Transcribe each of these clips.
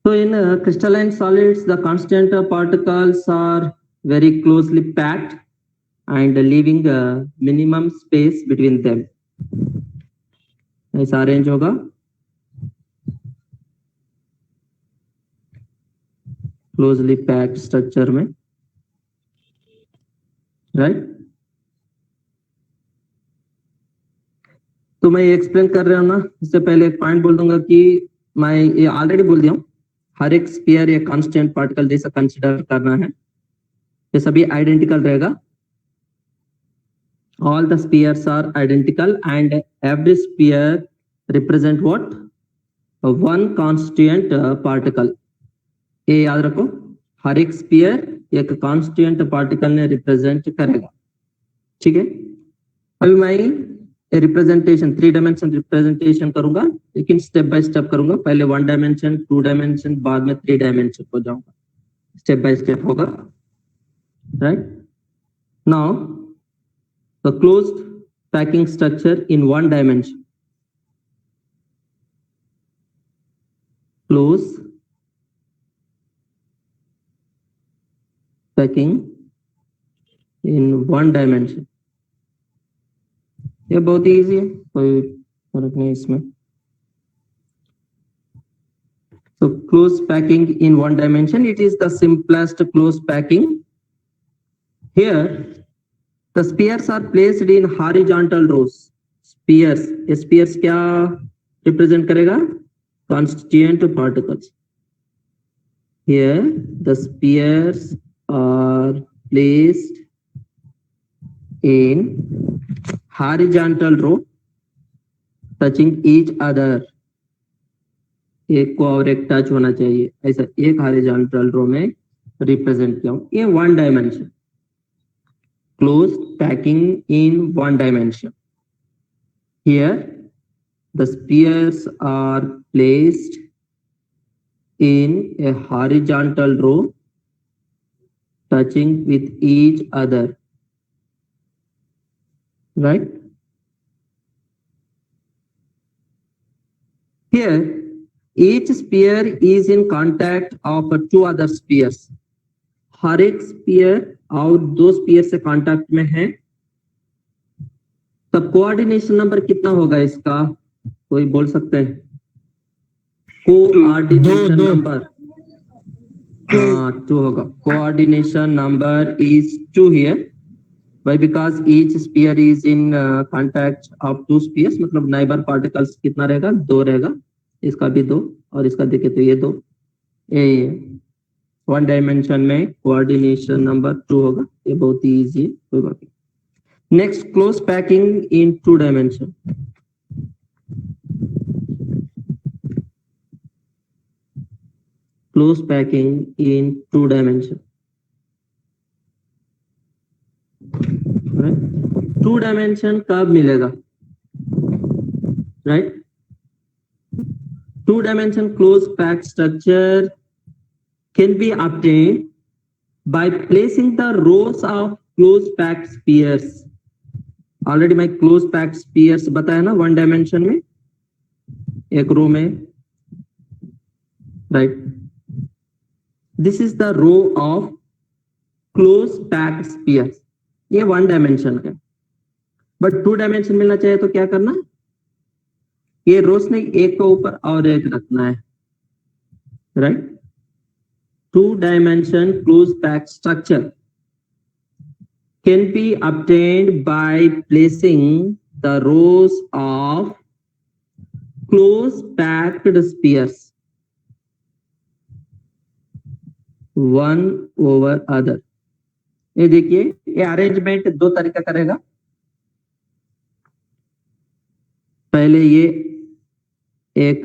So in crystalline solids, the constant particles are very closely packed and leaving a minimum space between them. ऐसा arrange होगा closely packed structure में, right. तो मैं ये explain कर रहा हूँ ना, इससे पहले एक पॉइंट बोल दूंगा कि मैं ये ऑलरेडी बोल दिया हूँ, हर एक स्फीयर या कांस्टेंट पार्टिकल जैसा कंसिडर करना है, ये सभी आइडेंटिकल रहेगा। All the spheres are identical and every sphere represent what? One constant particle. ये याद रखो, हर एक स्फीयर एक कांस्टेंट पार्टिकल ने रिप्रेजेंट करेगा, ठीक है। अभी मैं रिप्रेजेंटेशन 3 डायमेंशन रिप्रेजेंटेशन करूंगा, लेकिन स्टेप बाय स्टेप करूंगा। पहले 1 डायमेंशन, 2 डायमेंशन, बाद में 3 डायमेंशन हो जाऊंगा, स्टेप बाय स्टेप होगा, right. Now the closed packing structure in 1 dimension. Close packing in 1 dimension. ये बहुत ही इजी है, कोई फर्क नहीं इसमें। So close packing in 1 dimension, it is the simplest close packing. Here the spheres are placed in horizontal rows. Spheres क्या represent करेगा? Constituent particles. Here the spheres are placed in horizontal row touching each other. एक को और एक touch होना चाहिए, ऐसा एक हॉरिजॉन्टल रो में रिप्रेजेंट किया हूं। ये 1 dimension, closed packing in 1 dimension. Here the spheres are placed in a horizontal row touching with each other, right? Here each sphere is in contact of 2 other spheres. हर एक spear और 2 spear से contact में है, तब coordination number कितना होगा इसका? कोई बोल सकते हैं? कोऑर्डिनेशन नंबर 2 होगा। Coordination number is 2 here. Why? Because each sphere is in contact of 2 spheres, मतलब नाइबर पार्टिकल्स कितना रहेगा? 2 रहेगा। इसका भी 2 और इसका देखे तो ये 2। ये 1 डायमेंशन में कोऑर्डिनेशन नंबर 2 होगा। ये बहुत ही इजी है, कोई बात नहीं। Next, close packing in 2 dimension. Close packing in 2 dimension, 2 dimension कब मिलेगा? Right, 2 dimension close packed structure can be obtained by placing the rows of close packed spheres. Already मैं क्लोज पैक्ड स्पीयर्स बताया ना 1 dimension में, एक row में, right. This is the row of close packed spheres, ये 1 dimension का। But 2 dimension मिलना चाहिए तो क्या करना? ये रोज ने एक के ऊपर और एक रखना है, right. 2 dimension close packed structure can be obtained by placing the rows of close packed spheres one over other. ये देखिए, ये अरेंजमेंट 2 तरीका करेगा। पहले ये एक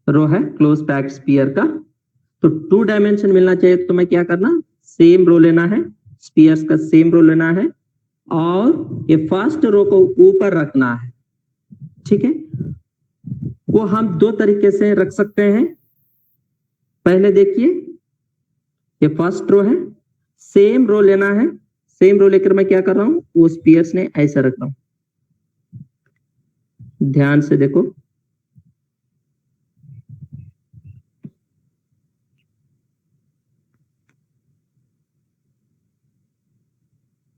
रो है क्लोज पैक्ड स्फीयर का, तो 2 डायमेंशन मिलना चाहिए तो मैं क्या करना? सेम रो लेना है, स्फीयर्स का सेम रो लेना है और ये फर्स्ट रो को ऊपर रखना है, ठीक है। वो हम 2 तरीके से रख सकते हैं। पहले देखिए, ये फर्स्ट रो है, सेम रो लेना है, सेम रो लेकर मैं क्या कर रहा हूं? वो स्फीयर्स ने ऐसा रख रहा हूं, ध्यान से देखो।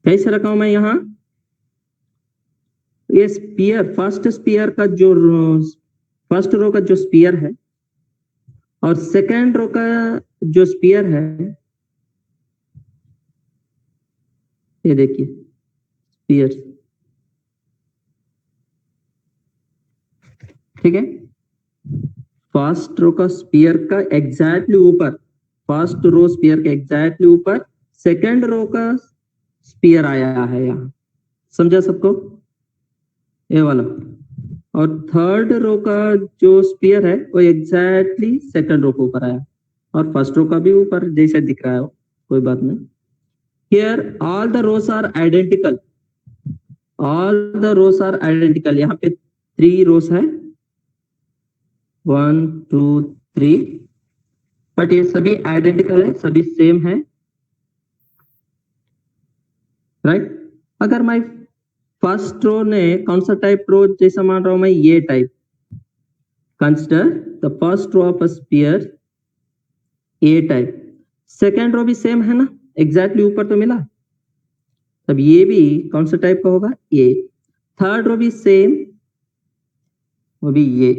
कैसे रखा हूं मैं यहाँ? ये स्पीयर, फर्स्ट स्पीयर का जो फर्स्ट रो का जो स्पीयर है और सेकेंड रो का जो स्पीयर है, ये देखिए स्पीयर, ठीक है। फर्स्ट रो का स्पीयर का एग्जैक्टली ऊपर, फर्स्ट रो स्पीयर के एग्जैक्टली ऊपर सेकेंड रो का स्पीयर आया है यहाँ, समझा सबको? ये वाला। और थर्ड रो का जो स्पीयर है वो एग्जैक्टली सेकंड रो के ऊपर आया, और फर्स्ट रो का भी ऊपर जैसे दिख रहा है वो, कोई बात नहीं। Here all the rows are identical, all the rows are identical. यहाँ पे 3 रोज है, 1 2 3, बट ये सभी आइडेंटिकल है, सभी सेम है, राइट। अगर मैं फर्स्ट रो ने कौन सा टाइप रो जैसा मान रहा हूं मैं, ये type, consider the first row of a sphere A type. Second row भी सेम है ना, एग्जैक्टली ऊपर तो मिला, तब ये भी कौन सा टाइप का होगा, ए। थर्ड रो भी सेम, वो भी ये।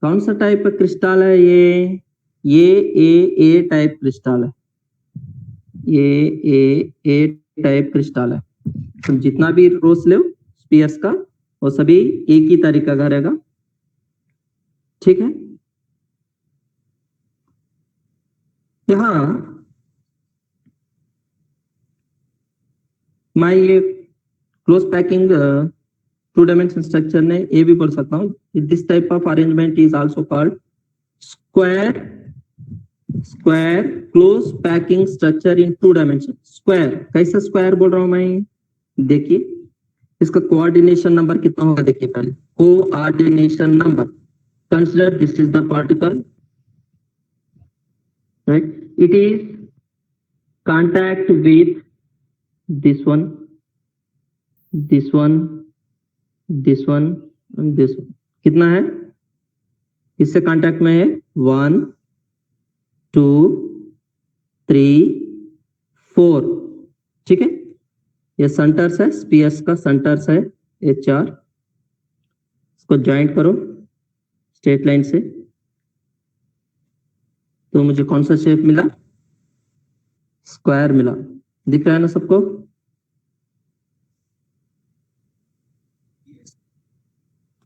कौन सा टाइप का क्रिस्टल है ये ए टाइप क्रिस्टल है, ए टाइप क्रिस्टल है। तो जितना भी रोज ले स्पीयर्स का वो सभी एक ही तरीका का रहेगा, ठीक है। यहाँ मैं ये क्लोज पैकिंग 2 डायमेंशन स्ट्रक्चर ने ये भी बोल सकता हूँ, this type of arrangement is also called square close packing structure in 2 dimension. Square, कैसे स्क्वायर बोल रहा हूं मैं? देखिए इसका कोऑर्डिनेशन नंबर कितना होगा, देखिए पहले coordination number. Consider this is the particle, right, it is contact with this one, this one, this one and this one। कितना है इससे कांटेक्ट में है? 1 2 3 4, ठीक है। ये सेंटर्स है, स्पीयर्स का सेंटर्स है ये 4। इसको ज्वाइंट करो स्ट्रेट लाइन से, तो मुझे कौन सा शेप मिला? स्क्वायर मिला। दिख रहा है ना सबको?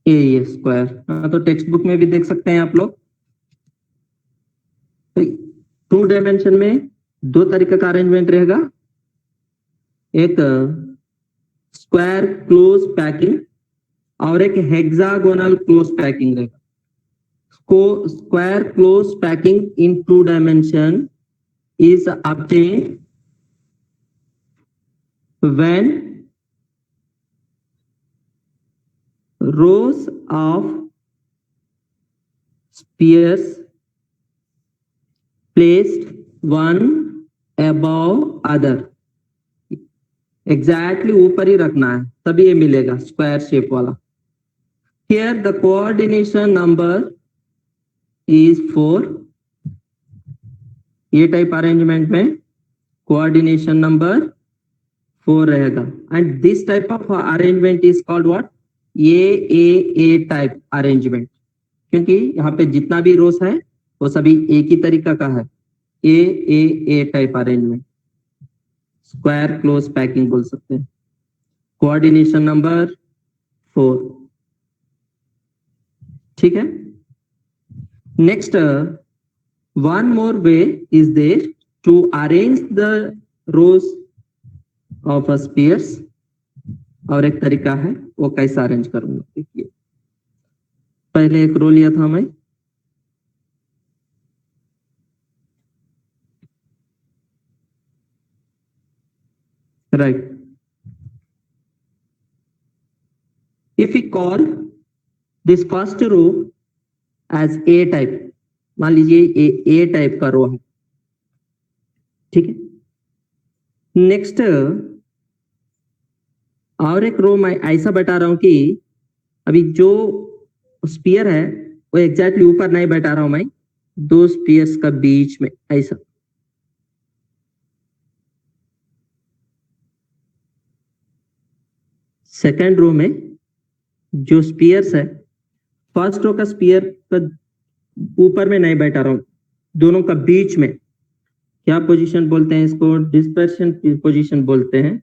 ये स्क्वायर, हाँ, तो टेक्स्ट बुक में भी देख सकते हैं आप लोग। 2 डायमेंशन में 2 तरीके का अरेंजमेंट रहेगा, एक स्क्वायर क्लोज पैकिंग और एक हेक्सागोनल क्लोज पैकिंग रहेगा। Square close packing in 2 dimension is obtained when rows of spheres placed one above other, exactly ऊपर ही रखना है तभी ये मिलेगा स्क्वायर शेप वाला। Here the coordination number is 4। ये टाइप अरेंजमेंट में कोऑर्डिनेशन नंबर 4 रहेगा। And this type of arrangement is called what? A type arrangement, क्योंकि यहाँ पे जितना भी रोज है वो सभी एक ही तरीका का है, A type arrangement. Square close packing बोल सकते हैं। कोऑर्डिनेशन नंबर 4, ठीक है। Next, one more way is there to arrange the rows of a spheres, और एक तरीका है वो कैसा अरेंज करूंगा। देखिए पहले एक रो लिया था मैं, right. If we call this first row as A type, मान लीजिए ए टाइप का रो है, ठीक है। नेक्स्ट और एक रो मैं ऐसा बता रहा हूं कि अभी जो स्पीयर है वो एग्जैक्टली ऊपर नहीं बैठा रहा हूं मैं, 2 स्पीयर्स का बीच में ऐसा, सेकेंड रो में जो स्पीयर्स है, फर्स्ट रो का स्पीयर का ऊपर में नहीं बैठा रहा हूं, दोनों का बीच में क्या पोजीशन बोलते हैं? इसको डिस्पर्शन पोजीशन बोलते हैं।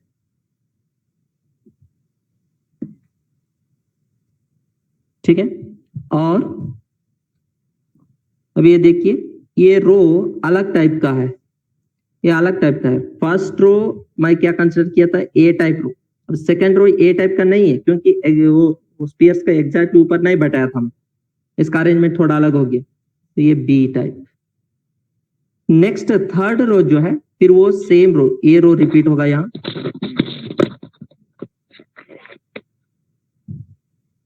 ठीक है, और अब ये देखिए, ये रो अलग टाइप का है, ये अलग टाइप का है। फर्स्ट रो मैं क्या कंसिडर किया था? ए टाइप रो, और सेकेंड रो ए टाइप का नहीं है, क्योंकि वो स्पीयर्स का एग्जैक्ट ऊपर नहीं बैठाया था, इसका अरेंजमेंट थोड़ा अलग हो गया, तो ये B type. Next third row जो है, फिर वो सेम रो, ए रो रिपीट होगा यहाँ।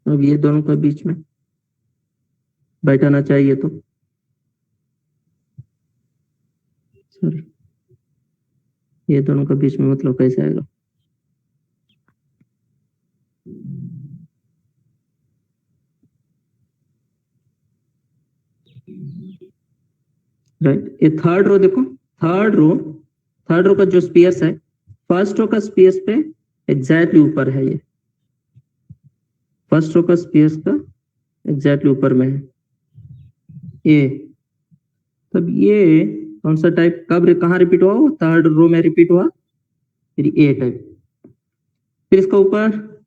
अब ये दोनों के बीच में बैठाना चाहिए, तो सॉरी, ये दोनों के बीच में मतलब कैसे आएगा? राइट, ये थर्ड रो देखो, थर्ड रो का जो स्पीयर्स है, फर्स्ट रो का स्पीयर्स पे एग्जैक्टली ऊपर है, ये फर्स्ट रो का स्पीयर्स का एग्जैक्टली ऊपर में है ये। तब ये कौन सा टाइप कब कहाँ रिपीट हुआ? वो थर्ड रो में रिपीट हुआ, फिर ए टाइप, फिर इसका ऊपर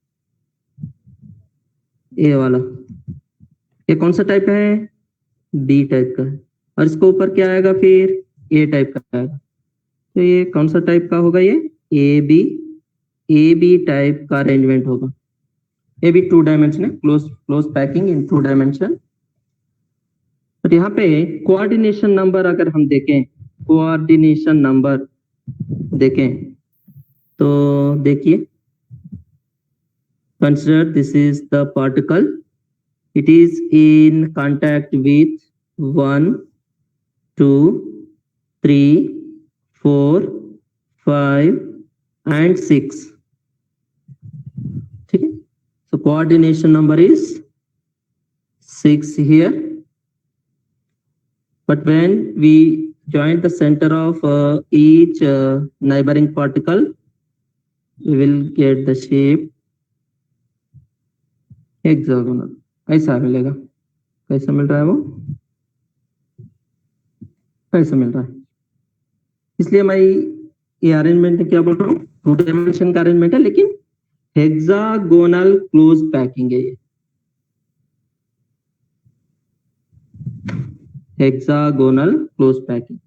ए वाला, ये कौन सा टाइप है? बी टाइप का है, और इसके ऊपर क्या आएगा? फिर ए टाइप का आएगा। तो ये कौन सा टाइप का होगा? ये ए बी टाइप का अरेंजमेंट होगा। ये भी 2 डायमेंशन है, क्लोज पैकिंग इन 2 डायमेंशन। और यहाँ पे कोऑर्डिनेशन नंबर अगर हम देखें, कोऑर्डिनेशन नंबर देखें तो देखिए, consider this is the particle, it is in contact with 1 2 3 4 5 and 6, ठीक है। So coordination number is 6 here, but when we join the center of each neighboring particle, we will get the shape hexagonal. ऐसा मिलेगा, कैसा मिल रहा है? वो कैसा मिल रहा है? इसलिए मैं ये अरेंजमेंट क्या बोल रहा हूँ? 2 डायमेंशन का अरेंजमेंट है, लेकिन हेक्सागोनल क्लोज पैकिंग है ये, hexagonal close packing.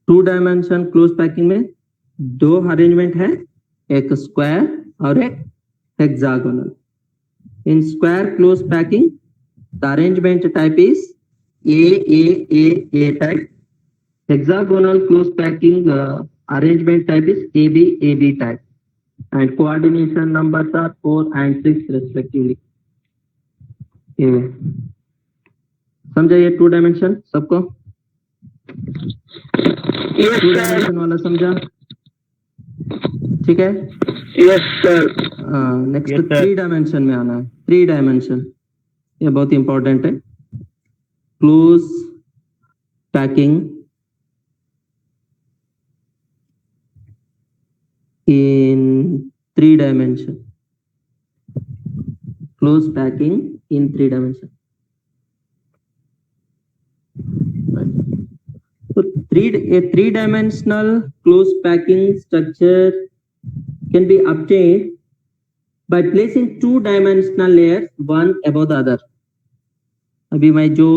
2 dimension close packing में 2 अरेंजमेंट है, एक स्क्वायर और एक hexagonal. In square close packing, the arrangement type is A type. Hexagonal close packing arrangement type is AB type. And coordination numbers are 4 and 6 respectively. समझा ये 2 dimension सबको? 2 dimension वाला समझा? ठीक है, यस सर। नेक्स्ट 3 डायमेंशन में आना है। 3 डायमेंशन ये बहुत इंपॉर्टेंट है, close packing in 3 dimension, close packing in 3 dimension. So 3-dimensional close packing structure can be obtained by placing 2-dimensional layers one above the other. अभी मैं जो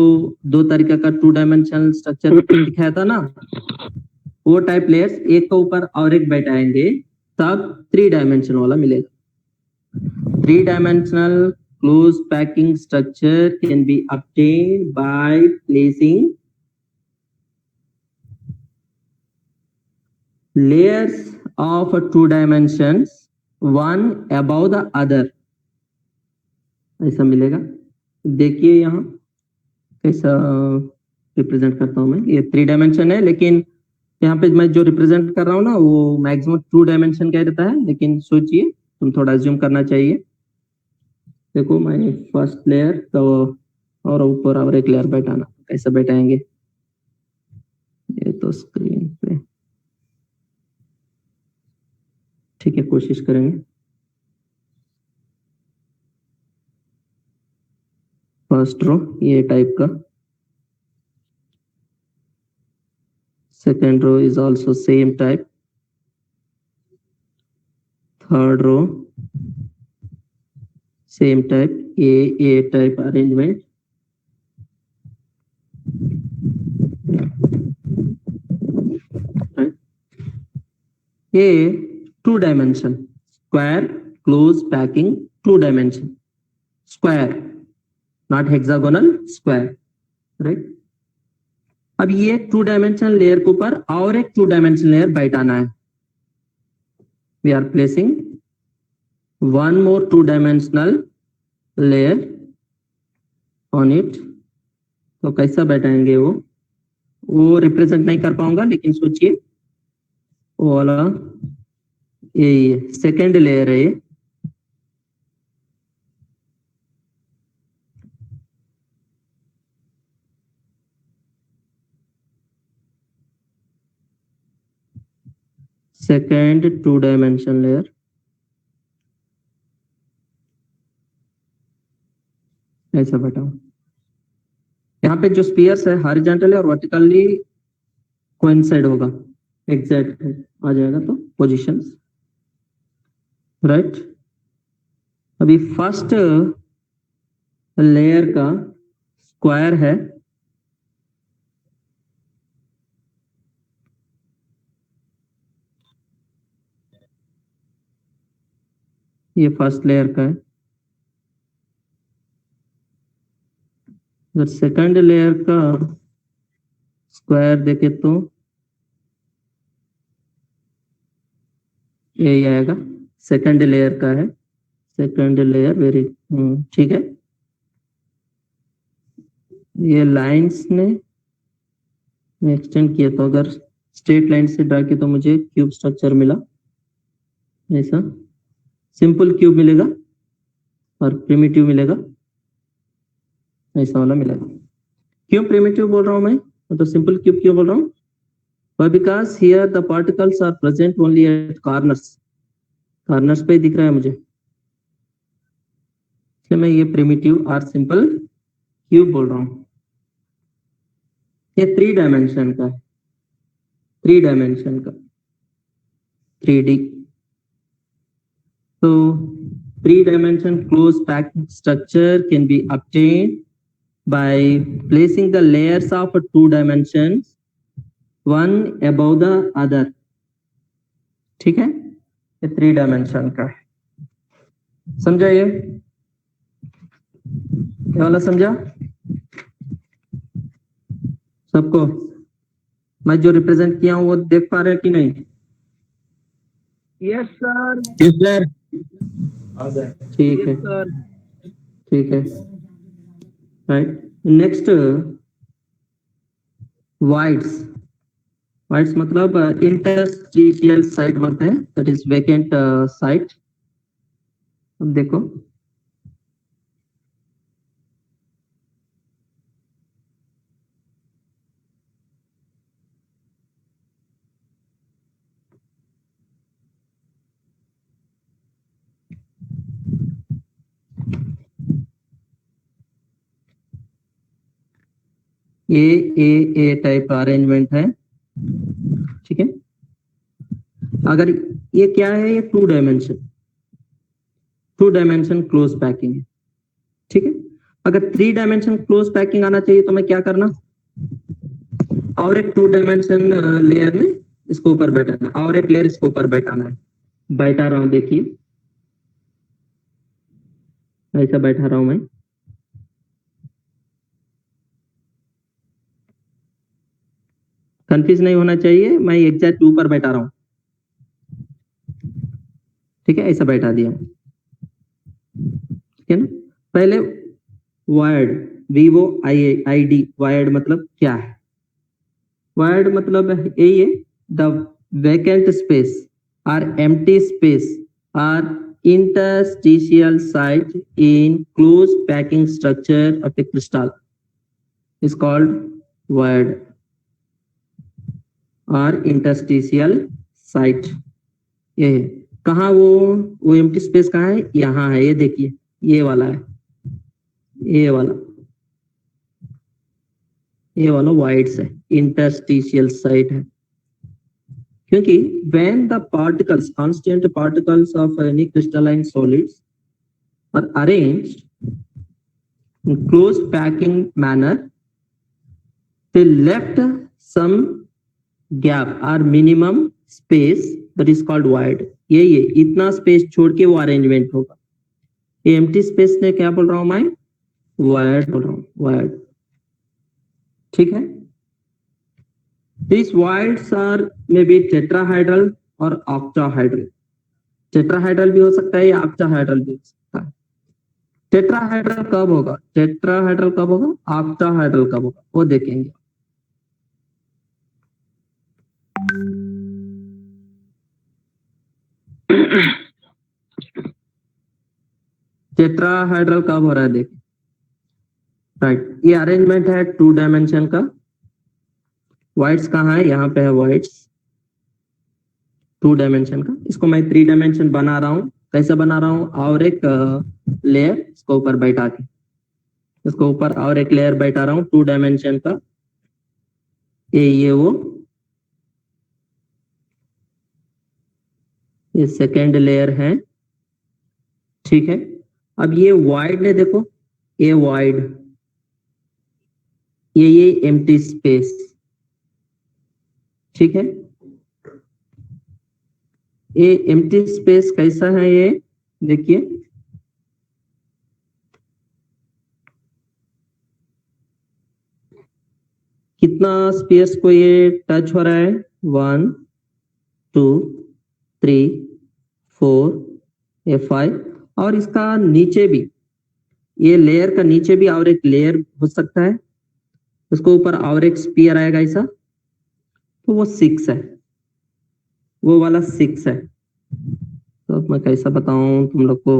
2 तरीके का 2-dimensional स्ट्रक्चर दिखाया था ना, वो टाइप लेयर्स एक के ऊपर और एक बैठाएंगे, तब 3 डायमेंशन वाला मिलेगा। 3-dimensional close packing structure can be obtained by placing layers of 2 dimensions one above the other, ऐसा मिलेगा। देखिए यहाँ कैसा रिप्रेजेंट करता हूं मैं, ये 3 डायमेंशन है, लेकिन यहाँ पे मैं जो रिप्रेजेंट कर रहा हूँ ना, वो मैक्सिमम 2 डायमेंशन का रहता है, लेकिन सोचिए तुम थोड़ा ज्यूम करना चाहिए। देखो मैं फर्स्ट लेयर तो और ऊपर और एक लेयर बैठाना, कैसे बैठाएंगे? ये तो स्क्रीन पे ठीक है, कोई कोशिश करेंगे। फर्स्ट रो ये टाइप का, second row is also same type, third row same type, A type arrangement. Right. A 2-dimension square close packing 2-dimension square, not hexagonal, square, right? अब ये 2-dimension लेयर के ऊपर और एक 2-dimension लेयर बैठाना है। We are placing one more 2-dimensional layer on it. तो कैसा बैठाएंगे वो रिप्रेजेंट नहीं कर पाऊंगा, लेकिन सोचिए वो वाला ये सेकेंड लेयर है, सेकेंड 2-dimension लेयर। ऐसा बैठाओ। यहाँ पे जो स्पीयर्स है हॉरिजॉन्टली और वर्टिकली कोइंसाइड होगा, एग्जैक्ट आ जाएगा तो पोजीशंस, राइट। अभी फर्स्ट लेयर का स्क्वायर है, ये फर्स्ट लेयर का है। अगर सेकंड लेयर का स्क्वायर देखे तो यही आएगा, सेकंड लेयर का है, सेकंड लेयर वेरी ठीक है। ये लाइंस ने एक्सटेंड किया, तो अगर स्ट्रेट लाइन से ड्रा किया तो मुझे क्यूब स्ट्रक्चर मिला, ऐसा सिंपल क्यूब मिलेगा और प्रिमिटिव मिलेगा, ऐसा वाला मिलेगा। क्यों प्रिमिटिव बोल रहा हूं मैं, तो सिंपल क्यूब क्यों बोल रहा हूँ? Why? Because here the particles are present only at corners, corners पे दिख रहा है मुझे, इसलिए मैं ये प्रिमिटिव और सिंपल क्यूब बोल रहा हूँ। ये 3 डायमेंशन का है, 3 डायमेंशन का 3D। तो 3-dimension closed packing structure can be obtained by placing the layers of 2 dimensions one above the other, ठीक है। ये 3 डायमेंशन का है, समझा? ये वाला समझा सबको? मैं जो रिप्रेजेंट किया हूं वो देख पा रहे हैं कि नहीं? Yes sir. Yes sir. ठीक है, ठीक है, राइट। नेक्स्ट वाइड्स, वाइड्स मतलब इंटरस्टिशियल साइट बोलते हैं, दैट इज वेकेंट साइट। अब देखो ए टाइप अरेंजमेंट है, ठीक है। अगर ये क्या है, ये 2 डायमेंशन क्लोज पैकिंग है, ठीक है। अगर 3 डायमेंशन क्लोज पैकिंग आना चाहिए तो मैं क्या करना, और एक 2 डायमेंशन लेयर में इसको ऊपर बैठाना, और एक लेयर इसको ऊपर बैठाना है। बैठा रहा हूं, देखिए ऐसा बैठा रहा हूं मैं। कंफ्यूज नहीं होना चाहिए, मैं एग्जैक्ट ऊपर बैठा रहा हूं, ठीक है। ऐसा बैठा दिया, ठीक है ना। पहले वायर्ड, VOID, वायर्ड मतलब क्या है? वायर्ड मतलब यही है, द वैकेंट स्पेस और एम्प्टी स्पेस और interstitial site in closed packing structure of a crystal is called void or interstitial site. ये कहाँ वो एम्प्टी स्पेस कहाँ है? यहाँ है, ये देखिए, ये वाला है, ये वाला वाइड्स है, इंटरस्टिशियल साइट है। क्योंकि when the particles, constant particles of any crystalline solids are arranged in closed packing manner, they left some gap or minimum space that is called void. ये इतना स्पेस छोड़ के वो अरेंजमेंट होगा। ये एम्प्टी स्पेस ने क्या बोल रहा हूं मैं? void बोल रहा हूं, void। ठीक है। These voids are maybe tetrahedral or octahedral. Tetrahedral भी हो सकता है या ऑक्टाहाइड्रल भी हो सकता है। टेट्राहाइड्रल कब होगा? टेट्राहाइड्रल कब होगा? ऑक्टाहाइड्रल कब होगा? वो देखेंगे। टेट्राहाइड्रल कब हो रहा है देखिए। राइट, ये अरेंजमेंट है 2 डायमेंशन का। वाइड्स कहाँ है? यहाँ पे है वाइड्स, 2 डायमेंशन का। इसको मैं 3 डायमेंशन बना रहा हूँ। कैसे बना रहा हूँ? और एक लेयर इसको ऊपर बैठा के, इसको ऊपर और एक लेयर बैठा रहा हूँ 2 डायमेंशन का। ये वो, ये सेकेंड लेयर है। ठीक है। अब ये वाइड है, देखो ये वाइड, ये एम्प्टी स्पेस। ठीक है। ये एम्प्टी स्पेस कैसा है? ये देखिए, कितना स्पेस को ये टच हो रहा है? 1 2 3 4 ये 5। और इसका नीचे भी, ये लेयर का नीचे भी और एक लेयर हो सकता है, उसको ऊपर और एक स्पीयर आएगा ऐसा, तो वो 6 है, वो वाला 6 है। तो अब मैं कैसा बताऊं तुम लोग को?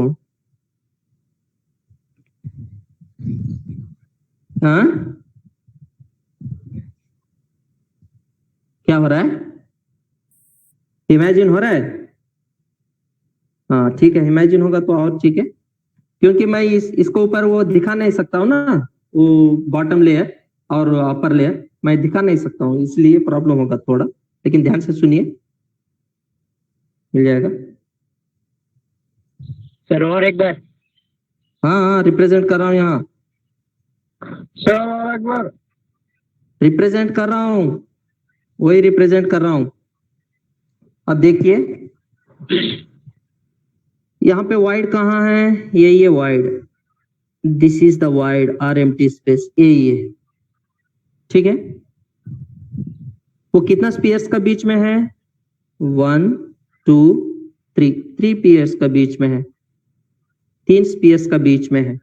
हाँ, क्या हो रहा है? इमेजिन हो रहा है? हाँ ठीक है, इमेजिन होगा तो और ठीक है, क्योंकि मैं इसको ऊपर वो दिखा नहीं सकता हूँ ना, वो बॉटम लेयर और अपर लेयर मैं दिखा नहीं सकता हूँ, इसलिए प्रॉब्लम होगा थोड़ा, लेकिन ध्यान से सुनिए, मिल जाएगा। सर और एक बार। हाँ, रिप्रेजेंट कर रहा हूँ यहाँ, सर और एक बार। रिप्रेजेंट कर रहा हूँ, वही रिप्रेजेंट कर रहा हूँ। अब देखिए यहाँ पे वाइड कहाँ है? ये void, this is the void or empty space, ये ठीक है। वो कितना स्पेस का बीच में है? 1 2 3, 3 पेयर्स का बीच में है, 3 स्पेस का बीच में है।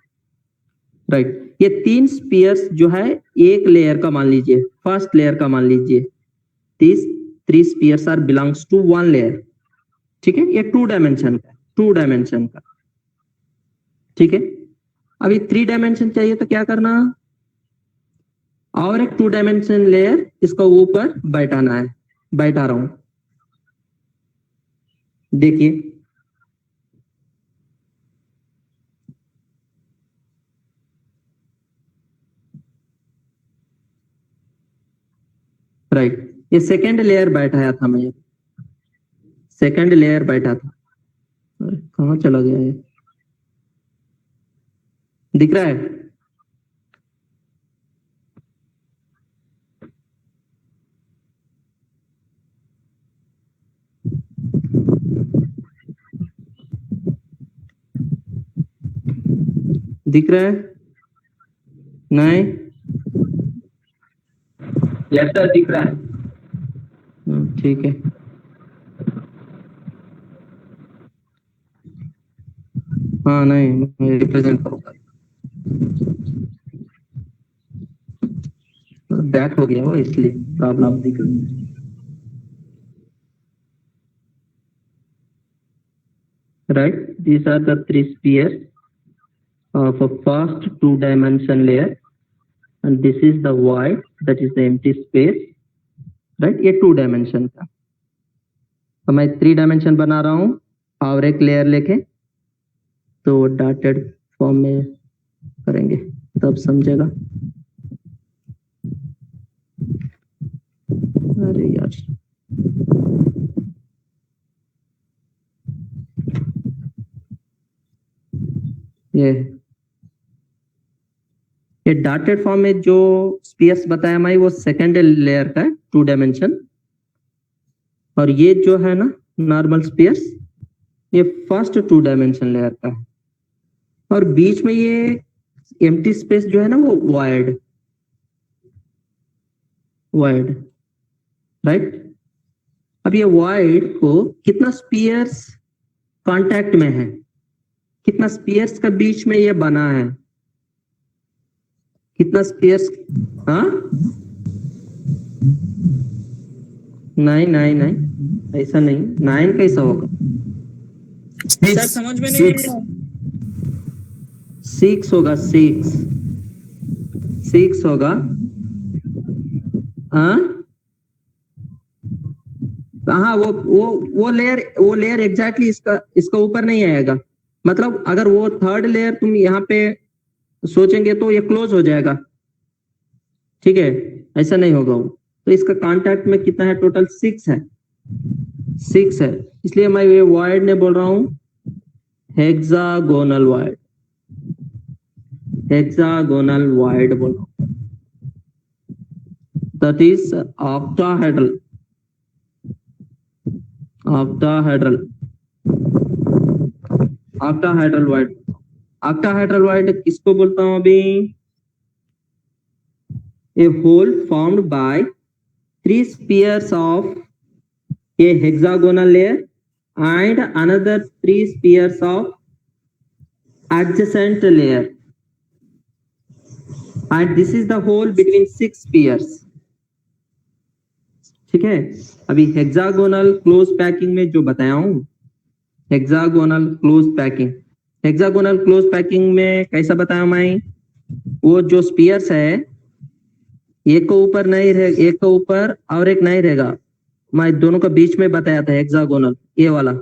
राइट, ये 3 स्पेस जो है एक लेयर का मान लीजिए, फर्स्ट लेयर का मान लीजिए, 3 space are belongs to 1 layer. ठीक है, ये 2 डायमेंशन का, 2 डायमेंशन का। ठीक है। अभी 3 डायमेंशन चाहिए तो क्या करना? और एक 2 डायमेंशन लेयर इसको ऊपर बैठाना है, बैठा रहा हूं, देखिए। राइट, ये सेकेंड लेयर बैठाया था मैं, सेकेंड लेयर बैठा था। कहाँ चला गया ये? दिख रहा है? दिख रहा है? नहीं? यस सर, दिख रहा है। ठीक है। हाँ नहीं, मैं रिप्रेजेंट करूंगा, बैक हो गया वो, इसलिए प्रॉब्लम दिख रही है। Right, these are the 3 spheres of a first 2 dimension layer, and this is the void, that is the empty space. Right, ये 2 डायमेंशन का। तो मैं 3 डायमेंशन बना रहा हूँ और एक लेयर लेके तो डॉटेड फॉर्म में करेंगे तब समझेगा। अरे यार ये डॉटेड फॉर्म में जो स्पीयर्स बताया मैं वो सेकेंड लेयर का है 2 डायमेंशन, और ये जो है ना नॉर्मल स्पीयर्स ये फर्स्ट 2 डायमेंशन लेयर का है, और बीच में ये एम्प्टी स्पेस जो है ना वो वायर्ड राइट। अब ये वायर्ड को कितना स्पीयर्स कांटेक्ट में है, कितना स्पीयर्स का बीच में ये बना है, कितना स्पीयर्स, हाँ नहीं ऐसा नहीं, 9 कैसा होगा, सर समझ में नहीं आया। 6 होगा, 6 होगा। हाँ वो लेयर एग्जैक्टली इसका ऊपर नहीं आएगा, मतलब अगर वो थर्ड लेयर तुम यहाँ पे सोचेंगे तो ये क्लोज हो जाएगा, ठीक है, ऐसा नहीं होगा वो। तो इसका कांटेक्ट में कितना है, टोटल 6 है, इसलिए मैं ये वायर्ड ने बोल रहा हूँ हेक्सागोनल वायर्ड बोल रहा हूँ, that is octahedral wired. octahedral wired किसको बोलता हूं अभी, a hole formed by 3 spheres of a hexagonal layer and another 3 spheres of adjacent layer, and this is the hole between 6 spheres, ठीक है। अभी हेक्सागोनल क्लोज पैकिंग में जो बताया हूं, हेक्सागोनल क्लोज पैकिंग में कैसा बताया मैं, वो जो स्पीयर्स है एक को ऊपर नहीं रहेगा, एक को ऊपर और एक नहीं रहेगा, मैं दोनों का बीच में बताया था हेक्सागोनल, ये वाला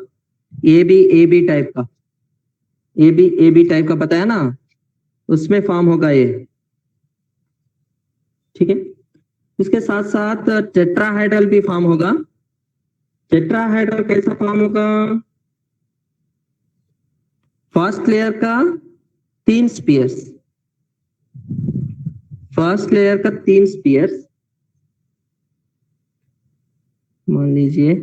ए बी टाइप का बताया ना, उसमें फॉर्म होगा ये, ठीक है। इसके साथ साथ टेट्राहाइड्रल भी फॉर्म होगा। टेट्राहाइड्रल कैसा फॉर्म होगा, फर्स्ट लेयर का 3 स्पीयर्स, मान लीजिए,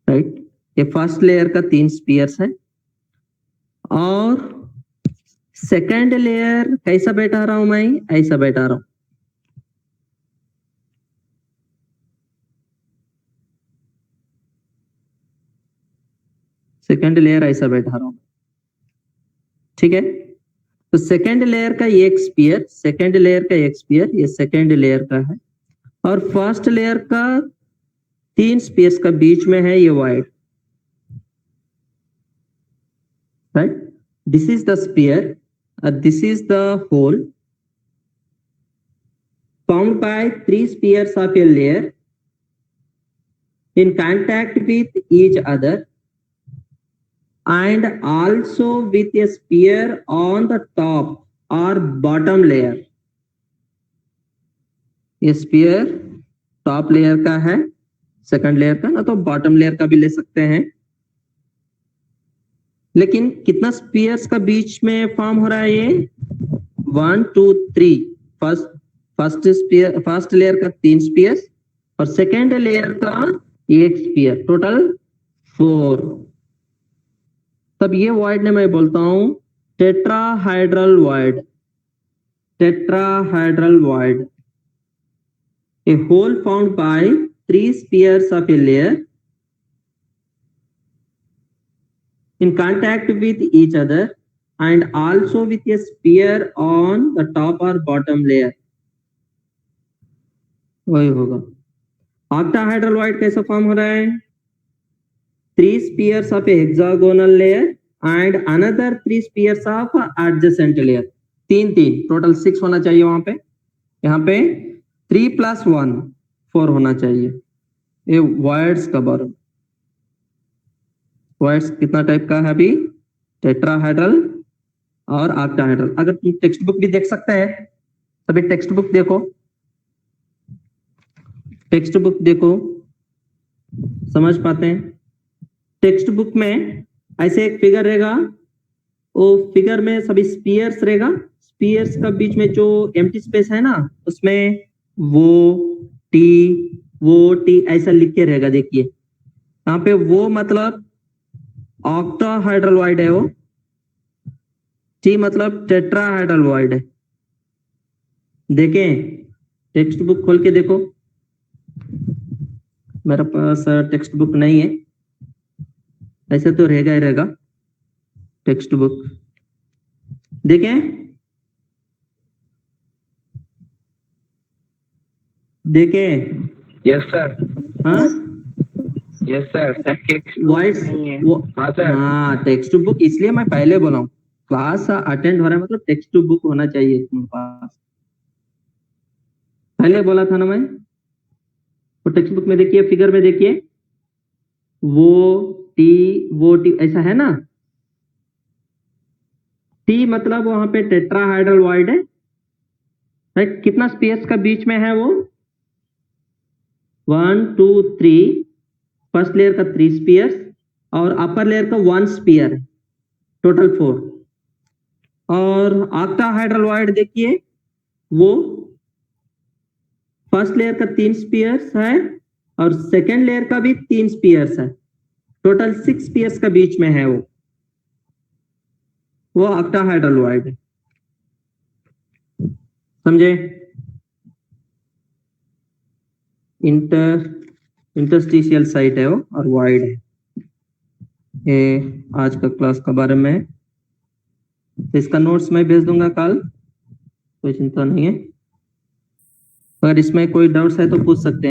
राइट, ये फर्स्ट लेयर का 3 स्पीयर्स है, और सेकेंड लेयर कैसा बैठा रहा हूं मैं, ऐसा बैठा रहा हूं, सेकेंड लेयर ऐसा बैठा रहा हूं, ठीक है। तो सेकेंड लेयर का एक स्पीयर, ये सेकेंड लेयर का है, और फर्स्ट लेयर का 3 स्पीयर्स का बीच में है ये void, right. This is the sphere, this is the hole formed by 3 spheres of a layer in contact with each other and also with a sphere on the top or bottom layer। ये spear top layer का है, second layer का ना, तो bottom layer का भी ले सकते हैं, लेकिन कितना स्पीयर्स का बीच में फॉर्म हो रहा है ये, 1 2 3, फर्स्ट लेयर का 3 स्पीयर्स और सेकेंड लेयर का 1 स्पीयर, टोटल 4। तब ये वायर्ड ने मैं बोलता हूं tetrahedral void, a hole found by 3 spheres of a layer in contact with each other and also with a sphere on the top or bottom layer, वही होगा। octahedral void कैसा form हो रहा है, 3 spheres of a hexagonal layer and another 3 spheres of adjacent layer, 3 total 6 होना चाहिए वहां पे, यहाँ पे 3 + 1 4 होना चाहिए, ये वायर्ड्स का बारे में, वॉइड्स कितना टाइप का है अभी? टेट्राहेड्रल और ऑक्टाहेड्रल। अगर तुम टेक्स्ट बुक भी देख सकते हैं, सभी टेक्स्ट बुक देखो, टेक्स्ट बुक देखो, समझ पाते हैं। टेक्स्ट बुक में ऐसे एक फिगर रहेगा, वो फिगर में सभी स्पीयर्स रहेगा, स्पीयर्स का बीच में जो एम्प्टी स्पेस है ना, उसमें वो टी ऐसा लिख के रहेगा। देखिए यहाँ पे वो मतलब ऑक्टाहेड्रल वॉइड है, वो टी मतलब टेट्राहेड्रल वॉइड है। देखें, टेक्स्ट बुक खोल के देखो, मेरे पास टेक्स्ट बुक नहीं है, ऐसे तो रहेगा ही रहेगा टेक्स्ट बुक। देखें, देखें, यस सर, हाँ यस सर। वॉइस हाँ सर। हाँ टेक्स्ट बुक, इसलिए मैं पहले बोला हूँ क्लास अटेंड हो रहा है मतलब टेक्स्ट बुक होना चाहिए तुम्हारे पास, पहले बोला था ना मैं। तो टेक्स्ट बुक में देखिए, फिगर में देखिए, वो टी ऐसा है ना। टी मतलब वहां पे टेट्राहाइड्रल वॉइड है, राइट। कितना स्पेस का बीच में है वो? 1 2 3, फर्स्ट लेयर का 3 स्पीयर्स और अपर लेयर का 1 स्पीयर है, टोटल 4। और ऑक्टाहाइड्रल वॉइड देखिए, वो फर्स्ट लेयर का 3 स्पीयर्स है और सेकेंड लेयर का भी 3 स्पीयर्स है, टोटल 6 स्पीयर्स का बीच में है वो ऑक्टाहाइड्रल वॉइड है। समझे? इंटरस्टिशियल साइट है वो और वाइड है। ये आज का क्लास के बारे में है। तो इसका नोट्स मैं भेज दूंगा कल, कोई चिंता नहीं है। अगर इसमें कोई डाउट्स है तो पूछ सकते हैं।